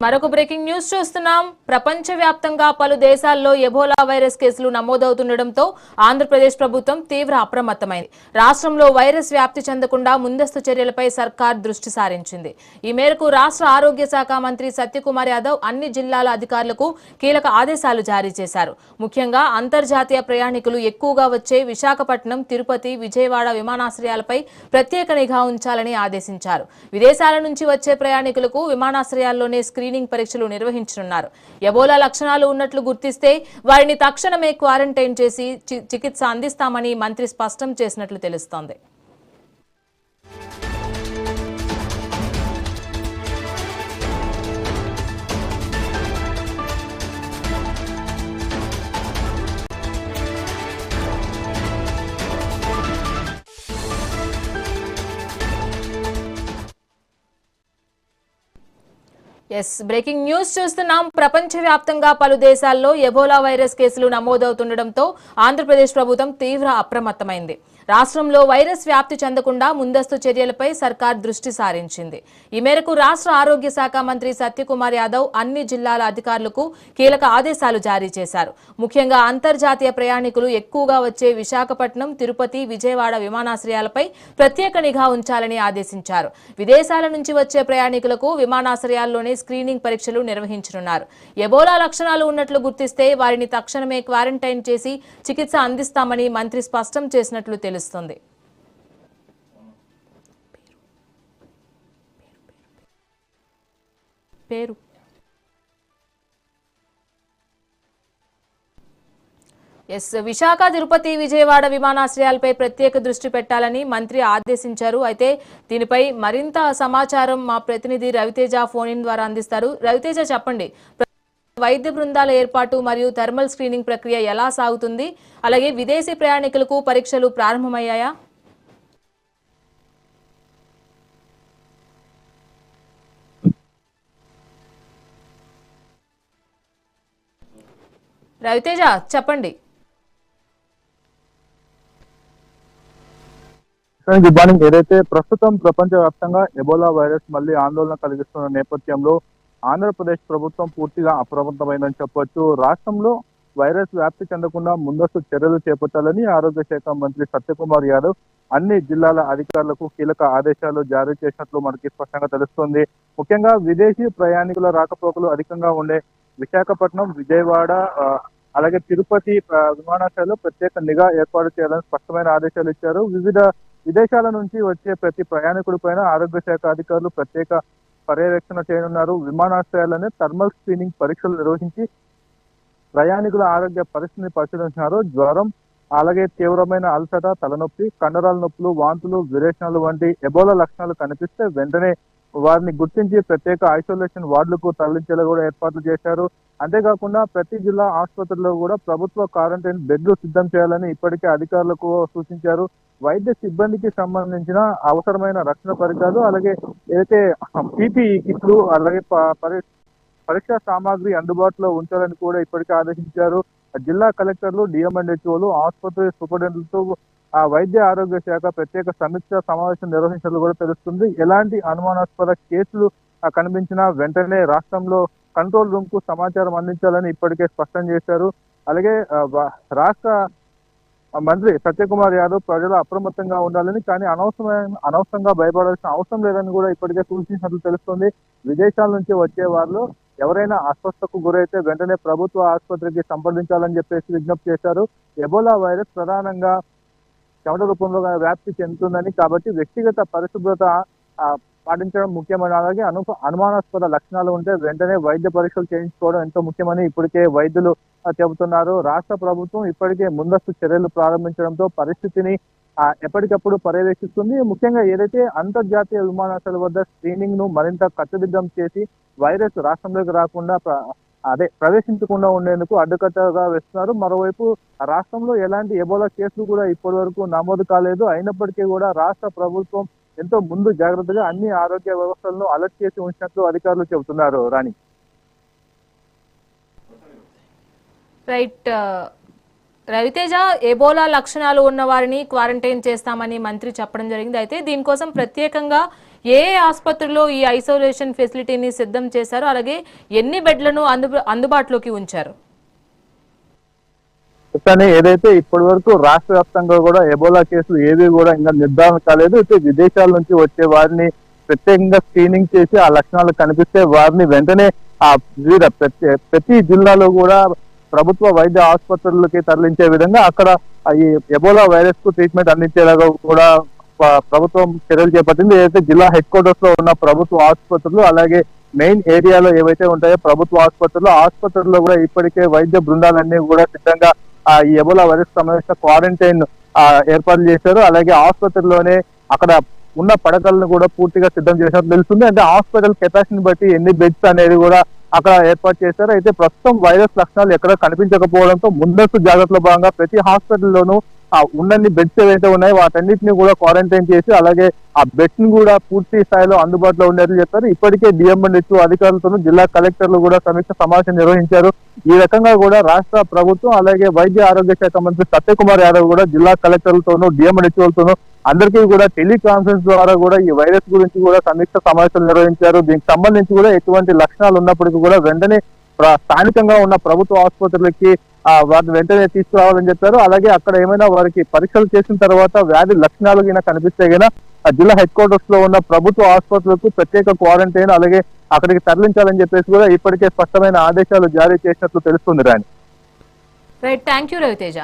మరొక breaking news చూస్తున్నాం. ప్రపంచవ్యాప్తంగా పలు దేశాల్లో ఎబోలా వైరస్ కేసులు నమోదవుతుండటంతో ఆంధ్రప్రదేశ్ ప్రభుత్వం తీవ్ర అప్రమత్తమైంది. రాష్ట్రంలో వైరస్ వ్యాప్తి చెందకుండా ముందస్తు చర్యలపై సర్కార్ దృష్టి సారించింది. ఈ మేరకు రాష్ట్ర ఆరోగ్య శాఖ మంత్రి సత్యకుమార్ యాదవ్ అన్ని జిల్లాల అధికారులకు కీలక ఆదేశాలు జారీ చేశారు. ముఖ్యంగా అంతర్జాతీయ ప్రయాణికులు ఎక్కువగా వచ్చే విశాఖపట్నం, తిరుపతి, విజయవాడ విమానాశ్రయాలపై ప్రత్యేక నిఘా ఉంచాలని ఆదేశించారు. విదేశాల నుంచి వచ్చే ప్రయాణికులకు విమానాశ్రయాల్లోనే స్క్రీనింగ్ పరీక్షలు నిర్వహించనున్నారు. ఎబోలా లక్షణాలు ఉన్నట్లు గుర్తిస్తే వారిని తక్షణమే క్వారంటైన్ చేసి చికిత్స అందిస్తామని మంత్రి స్పష్టం చేసినట్లు తెలుస్తోంది. బ్రేకింగ్ న్యూస్ చూస్తున్నాం. ప్రపంచవ్యాప్తంగా పలు దేశాల్లో ఎబోలా వైరస్ కేసులు నమోదవుతుండటంతో ఆంధ్రప్రదేశ్ ప్రభుత్వం తీవ్ర అప్రమత్తమైంది. రాష్ట్రంలో వైరస్ వ్యాప్తి చెందకుండా ముందస్తు చర్యలపై సర్కార్ దృష్టి సారించింది. ఈ మేరకు రాష్ట్ర ఆరోగ్య శాఖ మంత్రి సత్యకుమార్ యాదవ్ అన్ని జిల్లాల అధికారులకు కీలక ఆదేశాలు జారీ చేశారు. ముఖ్యంగా అంతర్జాతీయ ప్రయాణికులు ఎక్కువగా వచ్చే విశాఖపట్నం, తిరుపతి, విజయవాడ విమానాశ్రయాలపై ప్రత్యేక నిఘా ఉంచాలని ఆదేశించారు. విదేశాల నుంచి వచ్చే ప్రయాణికులకు విమానాశ్రయాల్లోనే స్క్రీనింగ్ పరీక్షలు నిర్వహించనున్నారు. ఎబోలా లక్షణాలు ఉన్నట్లు గుర్తిస్తే వారిని తక్షణమే క్వారంటైన్ చేసి చికిత్స అందిస్తామని మంత్రి స్పష్టం చేసినట్లు తెలుస్తోంది. విశాఖ, తిరుపతి, విజయవాడ విమానాశ్రయాలపై ప్రత్యేక దృష్టి పెట్టాలని మంత్రి ఆదేశించారు. అయితే దీనిపై మరింత సమాచారం మా ప్రతినిధి రవితేజ ఫోన్ ఇన్ ద్వారా అందిస్తారు. రవితేజ, చెప్పండి, వైద్య బృందాల ఏర్పాటు మరియు థర్మల్ స్క్రీనింగ్ ప్రక్రియ ఎలా సాగుతుంది? అలాగే విదేశీ ప్రయాణికులకు పరీక్షలు ప్రారంభమయ్యాయా? రవితేజ, చెప్పండి. Good morning. ఏదైతే ప్రస్తుతం ప్రపంచవ్యాప్తంగా ఎబోలా వైరస్ మళ్ళీ ఆందోళన కలిగిస్తున్న నేపథ్యంలో ఆంధ్రప్రదేశ్ ప్రభుత్వం పూర్తిగా అప్రమత్తమైందని చెప్పొచ్చు. రాష్ట్రంలో వైరస్ వ్యాప్తి చెందకుండా ముందస్తు చర్యలు చేపట్టాలని ఆరోగ్య శాఖ మంత్రి సత్యకుమార్ యాదవ్ అన్ని జిల్లాల అధికారులకు కీలక ఆదేశాలు జారీ చేసినట్లు మనకి స్పష్టంగా తెలుస్తోంది. ముఖ్యంగా విదేశీ ప్రయాణికుల రాకపోకలు అధికంగా ఉండే విశాఖపట్నం, విజయవాడ, అలాగే తిరుపతి విమానాశ్రయాల్లో ప్రత్యేక నిఘా ఏర్పాటు చేయాలని స్పష్టమైన ఆదేశాలు ఇచ్చారు. వివిధ విదేశాల నుంచి వచ్చే ప్రతి ప్రయాణికుడి పైన ఆరోగ్య శాఖ అధికారులు ప్రత్యేక పర్యవేక్షణ చేయనున్నారు. విమానాశ్రయాలనే థర్మల్ స్క్రీనింగ్ పరీక్షలు నిర్వహించి ప్రయాణికుల ఆరోగ్య పరిస్థితిని పరిశీలించినారు. జ్వరం, అలాగే తీవ్రమైన అలసట, తలనొప్పి, కండరాల నొప్పులు, వాంతులు, విరేచనాలు వంటి ఎబోలా లక్షణాలు కనిపిస్తే వెంటనే వారిని గుర్తించి ప్రత్యేక ఐసోలేషన్ వార్డులకు తరలించేలా కూడా ఏర్పాట్లు చేశారు. అంతేకాకుండా ప్రతి జిల్లా ఆసుపత్రుల్లో కూడా ప్రభుత్వ క్వారంటైన్ బెడ్లు సిద్ధం చేయాలని ఇప్పటికే అధికారులకు సూచించారు. వైద్య సిబ్బందికి సంబంధించిన అవసరమైన రక్షణ పరికరాలు, అలాగే ఏదైతే పీపీఈ కిట్లు, అలాగే పరీక్షా సామాగ్రి అందుబాటులో ఉంచాలని కూడా ఇప్పటికే ఆదేశించారు. జిల్లా కలెక్టర్లు, డిఎంఎండ్హెచ్ఓలు, ఆసుపత్రి సూపరింటెండెంట్లతో వైద్య ఆరోగ్య శాఖ ప్రత్యేక సమీక్ష సమావేశం నిర్వహించాలని కూడా తెలుస్తుంది. ఎలాంటి అనుమానాస్పద కేసులు కనిపించినా వెంటనే రాష్ట్రంలో కంట్రోల్ రూమ్ కు సమాచారం అందించాలని ఇప్పటికే స్పష్టం చేశారు. అలాగే రాష్ట్ర మంత్రి సత్యకుమార్ యాదవ్ ప్రజలు అప్రమత్తంగా ఉండాలని, కానీ అనవసరంగా భయపడాల్సిన అవసరం లేదని కూడా ఇప్పటికే సూచించినట్లు తెలుస్తుంది. విదేశాల నుంచి వచ్చే వారిలో ఎవరైనా అస్వస్థకు గురైతే వెంటనే ప్రభుత్వ ఆసుపత్రికి సంప్రదించాలని చెప్పేసి విజ్ఞప్తి చేశారు. ఎబోలా వైరస్ ప్రధానంగా చెమట రూపంలో వ్యాప్తి చెందుతుందని, కాబట్టి వ్యక్తిగత పరిశుభ్రత పాటించడం ముఖ్యమని, అలాగే అనుమానాస్పద లక్షణాలు ఉంటే వెంటనే వైద్య పరీక్షలు చేయించుకోవడం ఎంతో ముఖ్యమని ఇప్పటికే వైద్యులు చెబుతున్నారు. రాష్ట్ర ప్రభుత్వం ఇప్పటికే ముందస్తు చర్యలు ప్రారంభించడంతో పరిస్థితిని ఎప్పటికప్పుడు పర్యవేక్షిస్తుంది. ముఖ్యంగా ఏదైతే అంతర్జాతీయ విమానాశ్రయాల వద్ద స్క్రీనింగ్ ను మరింత కట్టుదిట్టం చేసి వైరస్ రాష్ట్రంలోకి రాకుండా ప్రవేశించకుండా ఉండేందుకు అడ్డుకట్టగా వేస్తున్నారు. మరోవైపు రాష్ట్రంలో ఎలాంటి ఎబోలా కేసులు కూడా ఇప్పటి వరకు నమోదు కాలేదు. అయినప్పటికీ కూడా రాష్ట్ర ప్రభుత్వం ఎంతో ముందు జాగ్రత్తగా అన్ని ఆరోగ్య వ్యవస్థలను అలర్ట్ చేసి ఉంచినట్లు అధికారులు చెబుతున్నారు. రాణి, రైట్. రవితేజ, ఎబోలా లక్షణాలు ఉన్న వారిని క్వారంటైన్ చేస్తామని మంత్రి చెప్పడం జరిగింది. అయితే దీనికోసం ప్రత్యేకంగా ఏ ఆసుపత్రిలో ఈ ఐసోలేషన్ ఫెసిలిటీని సిద్ధం చేశారు, అలాగే ఎన్ని బెడ్లను అందుబాటులోకి ఉంచారు? కానీ ఏదైతే ఇప్పటి వరకు రాష్ట్ర వ్యాప్తంగా కూడా ఎబోలా కేసులు ఏవి కూడా ఇంకా నిర్ధారణ కాలేదు. అయితే విదేశాల నుంచి వచ్చే వారిని ప్రత్యేకంగా స్క్రీనింగ్ చేసి ఆ లక్షణాలు కనిపిస్తే వారిని వెంటనే ఆ వివిధ ప్రతి జిల్లాలో కూడా ప్రభుత్వ వైద్య ఆసుపత్రులకి తరలించే విధంగా అక్కడ ఈ ఎబోలా వైరస్ కు ట్రీట్మెంట్ అందించేలాగా కూడా ప్రభుత్వం చర్యలు చేపట్టింది. ఏదైతే జిల్లా హెడ్ క్వార్టర్స్ లో ఉన్న ప్రభుత్వ ఆసుపత్రులు, అలాగే మెయిన్ ఏరియాలో ఏవైతే ఉంటాయో ప్రభుత్వ ఆసుపత్రుల్లో కూడా ఇప్పటికే వైద్య బృందాలన్నీ కూడా సిద్ధంగా ఈ ఎబోలా వైరస్ సంబంధించిన క్వారంటైన్ ఏర్పాట్లు చేశారు. అలాగే ఆసుపత్రిలోనే అక్కడ ఉన్న పడకలను కూడా పూర్తిగా సిద్ధం చేసినట్టు తెలుస్తుంది. అంటే హాస్పిటల్ కెపాసిటీని బట్టి ఎన్ని బెడ్స్ అనేది కూడా అక్కడ ఏర్పాటు చేశారు. అయితే ప్రస్తుతం వైరస్ లక్షణాలు ఎక్కడ కనిపించకపోవడంతో ముందస్తు జాగ్రత్తలో భాగంగా ప్రతి హాస్పిటల్లోనూ ఉన్నన్ని బెడ్స్ ఏవైతే ఉన్నాయో వాటన్నిటిని కూడా క్వారంటైన్ చేసి, అలాగే ఆ బెడ్స్ ని కూడా పూర్తి స్థాయిలో అందుబాటులో ఉండేట్లు చెప్పారు. ఇప్పటికే డిఎంఎన్హెచ్ఓ అధికారులతోనూ జిల్లా కలెక్టర్లు కూడా సమీక్ష సమావేశం నిర్వహించారు. ఈ రకంగా కూడా రాష్ట్ర ప్రభుత్వం అలాగే వైద్య ఆరోగ్య శాఖ మంత్రి సత్యకుమార్ యాదవ్ కూడా జిల్లా కలెక్టర్లతోనూ డిఎంఎన్హెచ్ఓలతోనూ అందరికీ కూడా టెలికాన్ఫరెన్స్ ద్వారా కూడా ఈ వైరస్ గురించి కూడా సమీక్ష సమావేశాలు నిర్వహించారు. దీనికి సంబంధించి కూడా ఎటువంటి లక్షణాలు ఉన్నప్పటికీ కూడా వెంటనే స్థానికంగా ఉన్న ప్రభుత్వ ఆసుపత్రులకి వాటిని వెంటనే తీసుకురావాలని చెప్పారు. అలాగే అక్కడ ఏమైనా వారికి పరీక్షలు చేసిన తర్వాత వ్యాధి లక్షణాలు గిన కనిపిస్తే గిన జిల్లా హెడ్ క్వార్టర్స్ లో ఉన్న ప్రభుత్వ ఆసుపత్రులకు ప్రత్యేక క్వారంటైన్ అలాగే అక్కడికి తరలించాలని చెప్పేసి కూడా ఇప్పటికే స్పష్టమైన ఆదేశాలు జారీ చేసినట్లు తెలుస్తుంది. రాణి, రైట్, థ్యాంక్ యూ రవితేజ.